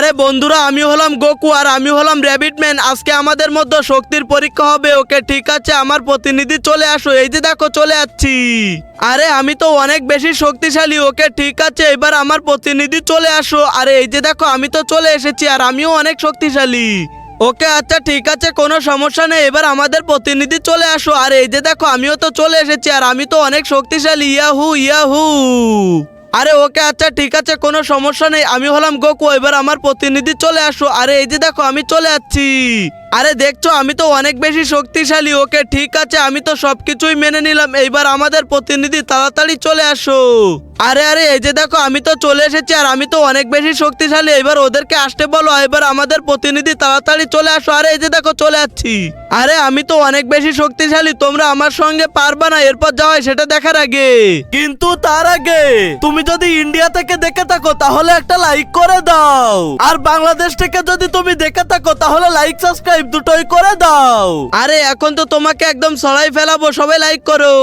আরে বন্ধুরা, আমি হলাম গোকু আর আমি হলাম র্যাবিট ম্যান। আজকে আমাদের মধ্যে শক্তির পরীক্ষা হবে। ওকে ঠিক আছে, আমার প্রতিনিধি চলে আসো। এই যে দেখো চলে আসছি। আরে আমি তো অনেক বেশি শক্তিশালী। ওকে ঠিক আছে, এবার আমার প্রতিনিধি চলে আসো। আরে এই যে দেখো আমি তো চলে এসেছি আর আমিও অনেক শক্তিশালী। ওকে আচ্ছা ঠিক আছে, কোনো সমস্যা নেই। এবার আমাদের প্রতিনিধি চলে আসো। আর এই যে দেখো আমিও তো চলে এসেছি আর আমি তো অনেক শক্তিশালী। Yahoo Yahoo. আরে ওকে আচ্ছা ঠিক আছে, কোনো সমস্যা নেই। আমি হলাম গোকু, এবার আমার প্রতিনিধি চলে আসো। আরে এই যে দেখো আমি চলে যাচ্ছি। আরে দেখছো আমি তো অনেক বেশি শক্তিশালী। ওকে ঠিক আছে, আমি তো সবকিছুই মেনে নিলাম। এইবার আমাদের প্রতিনিধি তাড়াতাড়ি চলে আসো। আরে আরে এই যে দেখো আমি তো চলে এসেছি আর আমি তো অনেক বেশি শক্তিশালী। এবার ওদেরকে আসতে বলো। এবার আমাদের প্রতিনিধি তাড়াতাড়ি চলে আসো। আরে এই যে দেখো চলে যাচ্ছি। আরে আমি তো অনেক বেশি শক্তিশালী, তোমরা আমার সঙ্গে পারবা না। এরপর যা হয় সেটা দেখার আগে, কিন্তু তার আগে তুমি যদি ইন্ডিয়া থেকে দেখে থাকো তাহলে একটা লাইক করে দাও, আর বাংলাদেশ থেকে যদি তুমি দেখে থাকো তাহলে লাইক সাবস্ক্রাইব দুটোই করে দাও। আরে এখন তো তোমাকে একদম সরাই ফেলাবো, সবাই লাইক করো।